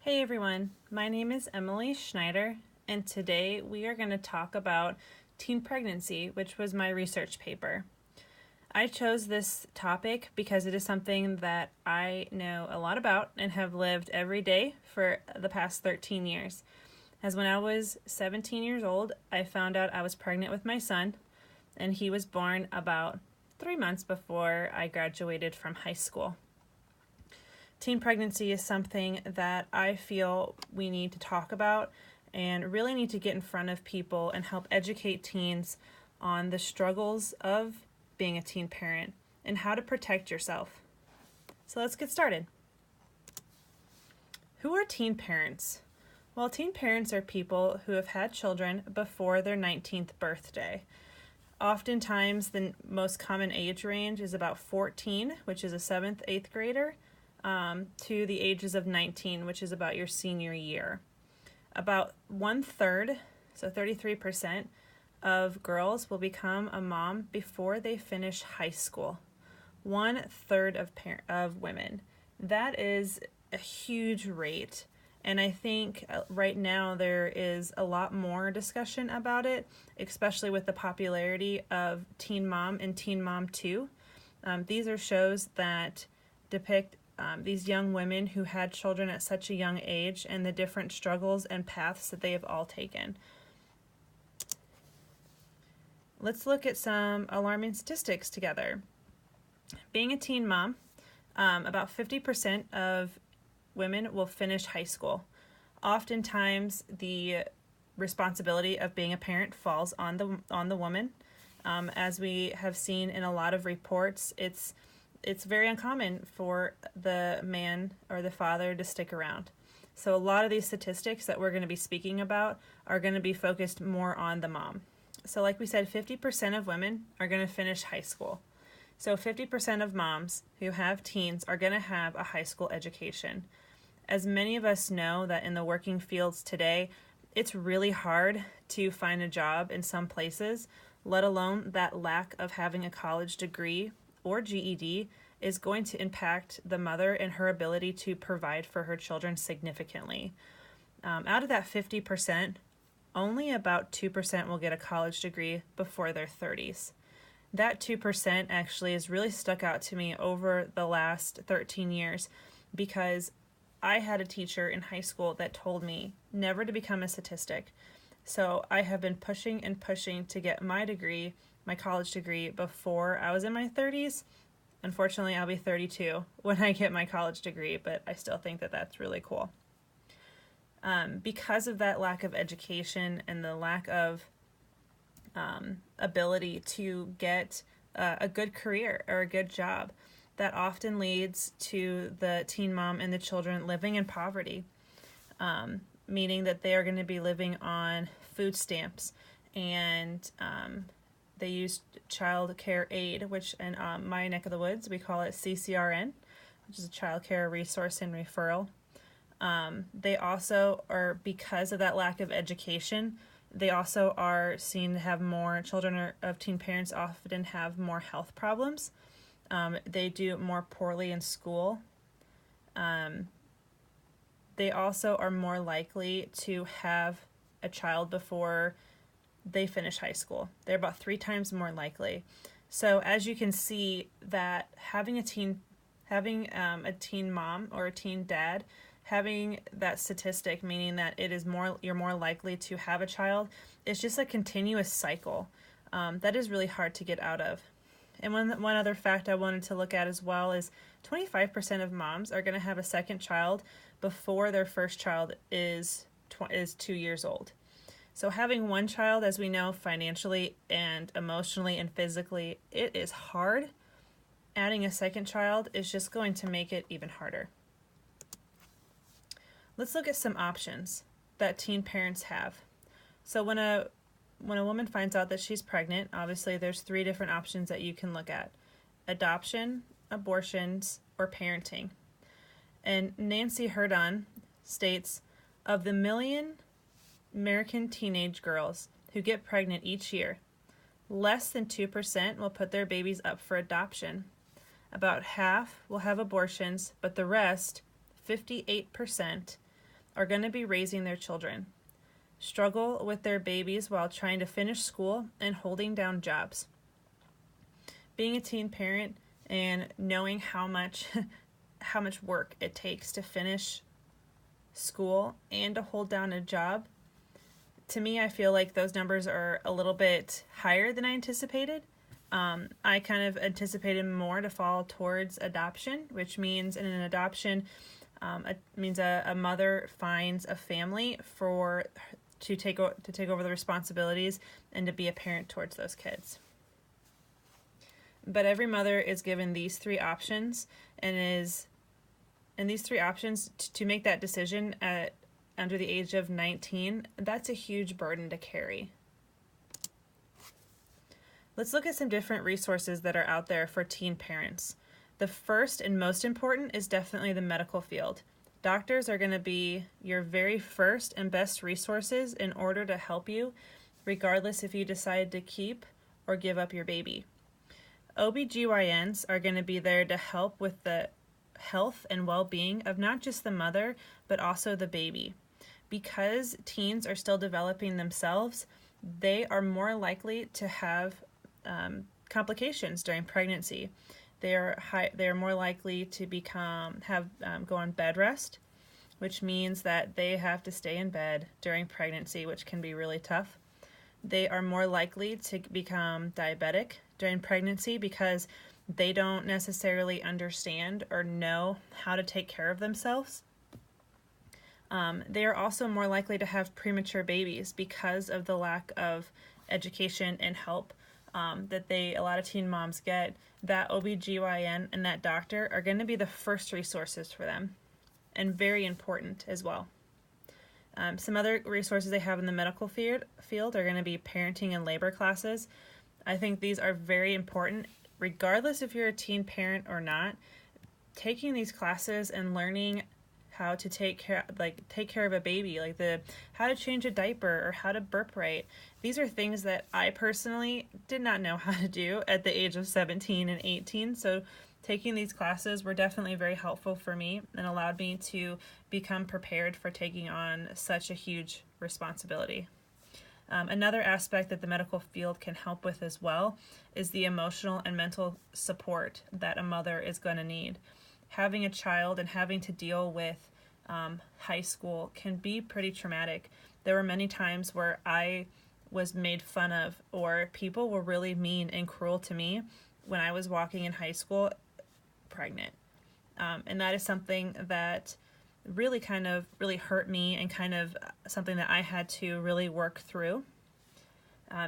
Hey everyone, my name is Emily Schneider, and today we are going to talk about teen pregnancy, which was my research paper. I chose this topic because it is something that I know a lot about and have lived every day for the past 13 years. As when I was 17 years old, I found out I was pregnant with my son, and he was born about 3 months before I graduated from high school. Teen pregnancy is something that I feel we need to talk about and really need to get in front of people and help educate teens on the struggles of being a teen parent and how to protect yourself. So let's get started. Who are teen parents? Well, teen parents are people who have had children before their 19th birthday. Oftentimes, the most common age range is about 14, which is a 7th, 8th grader, to the ages of 19, which is about your senior year. About 1/3, so 33%, of girls will become a mom before they finish high school. 1/3 of women. That is a huge rate. And I think right now there is a lot more discussion about it, especially with the popularity of Teen Mom and Teen Mom 2. These are shows that depict these young women who had children at such a young age and the different struggles and paths that they have all taken. Let's look at some alarming statistics together. Being a teen mom, about 50% of women will finish high school. Oftentimes, the responsibility of being a parent falls on the woman. As we have seen in a lot of reports, it's very uncommon for the man or the father to stick around. So a lot of these statistics that we're going to be speaking about are going to be focused more on the mom. So like we said, 50% of women are going to finish high school. So 50% of moms who have teens are going to have a high school education. As many of us know that in the working fields today, it's really hard to find a job in some places, let alone that lack of having a college degree or GED is going to impact the mother and her ability to provide for her children significantly. Out of that 50%, only about 2% will get a college degree before their 30s. That 2% actually has really stuck out to me over the last 13 years because I had a teacher in high school that told me never to become a statistic. So I have been pushing and pushing to get my degree, my college degree, before I was in my 30s. Unfortunately, I'll be 32 when I get my college degree, but I still think that that's really cool. Because of that lack of education and the lack of ability to get a good career or a good job, that often leads to the teen mom and the children living in poverty, meaning that they are going to be living on food stamps and they use child care aid, which in my neck of the woods, we call it CCRN, which is a child care resource and referral. They also are, because of that lack of education, they also are seen to have more children of teen parents often have more health problems. They do more poorly in school. They also are more likely to have a child before they finish high school. They're about 3 times more likely. So as you can see, that having a teen mom or a teen dad, having that statistic, meaning that you're more likely to have a child, is just a continuous cycle that is really hard to get out of. And one other fact I wanted to look at as well is 25% of moms are going to have a second child before their first child is 2 years old. So having one child, as we know, financially and emotionally and physically, it is hard. Adding a second child is just going to make it even harder. Let's look at some options that teen parents have. So when a woman finds out that she's pregnant, obviously there's 3 different options that you can look at: adoption, abortions, or parenting. And Nancy Herdon states, of the million American teenage girls who get pregnant each year, less than 2% will put their babies up for adoption. About half will have abortions, but the rest, 58%, are going to be raising their children, struggle with their babies while trying to finish school and holding down jobs. Being a teen parent and knowing how much work it takes to finish school and to hold down a job, to me, I feel like those numbers are a little bit higher than I anticipated. I kind of anticipated more to fall towards adoption, which means in an adoption, it means a mother finds a family to take over the responsibilities and to be a parent towards those kids. But every mother is given these three options, and these three options to make that decision under the age of 19, that's a huge burden to carry. Let's look at some different resources that are out there for teen parents. The first and most important is definitely the medical field. Doctors are going to be your very first and best resources in order to help you, regardless if you decide to keep or give up your baby. OBGYNs are going to be there to help with the health and well-being of not just the mother, but also the baby. Because teens are still developing themselves, they are more likely to have complications during pregnancy. They are more likely to go on bed rest, which means that they have to stay in bed during pregnancy, which can be really tough. They are more likely to become diabetic during pregnancy because they don't necessarily understand or know how to take care of themselves. They are also more likely to have premature babies because of the lack of education and help that a lot of teen moms get. That OBGYN and that doctor are going to be the first resources for them, and very important as well. Some other resources they have in the medical field are going to be parenting and labor classes. I think these are very important, regardless if you're a teen parent or not. Taking these classes and learning how to take care of a baby, like how to change a diaper or how to burp right. These are things that I personally did not know how to do at the age of 17 and 18. So taking these classes were definitely very helpful for me and allowed me to become prepared for taking on such a huge responsibility. Another aspect that the medical field can help with as well is the emotional and mental support that a mother is going to need. Having a child and having to deal with high school can be pretty traumatic. There were many times where I was made fun of, or people were really mean and cruel to me when I was walking in high school pregnant. And that is something that really hurt me, and kind of something that I had to really work through.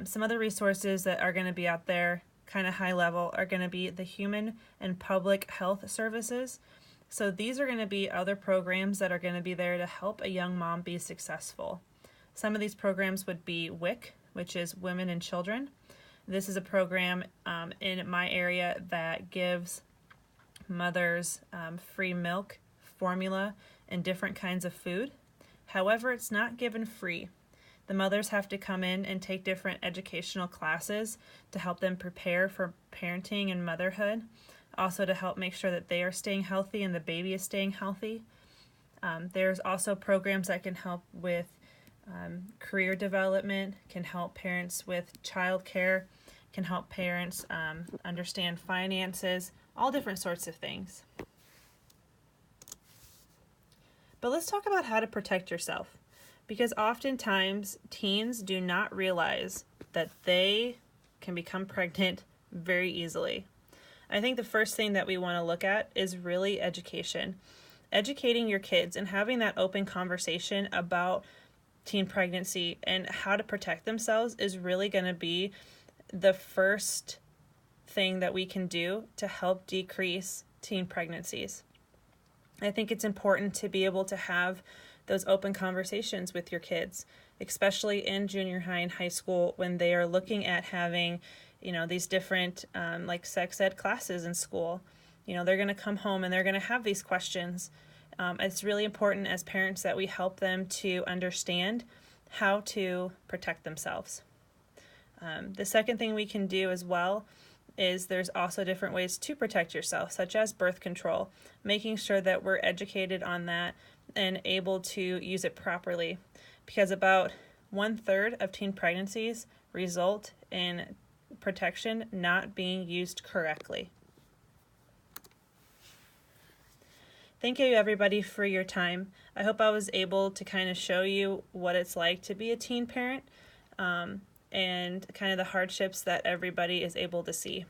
Some other resources that are going to be out there, kind of high level, are going to be the Human and Public Health Services. So these are going to be other programs that are going to be there to help a young mom be successful. Some of these programs would be WIC, which is Women and Children. This is a program in my area that gives mothers free milk, formula, and different kinds of food. However, it's not given free. The mothers have to come in and take different educational classes to help them prepare for parenting and motherhood, also to help make sure that they are staying healthy and the baby is staying healthy. There's also programs that can help with career development, can help parents with childcare, can help parents understand finances, all different sorts of things. But let's talk about how to protect yourself, because oftentimes teens do not realize that they can become pregnant very easily. I think the first thing that we want to look at is really education. Educating your kids and having that open conversation about teen pregnancy and how to protect themselves is really going to be the first thing that we can do to help decrease teen pregnancies. I think it's important to be able to have those open conversations with your kids, especially in junior high and high school, when they are looking at having, these different like sex ed classes in school. They're going to come home and they're going to have these questions. It's really important as parents that we help them to understand how to protect themselves. The second thing we can do as well is there's also different ways to protect yourself, such as birth control, making sure that we're educated on that and able to use it properly, because about 1/3 of teen pregnancies result in protection not being used correctly. Thank you everybody for your time. I hope I was able to kind of show you what it's like to be a teen parent, and kind of the hardships that everybody is able to see.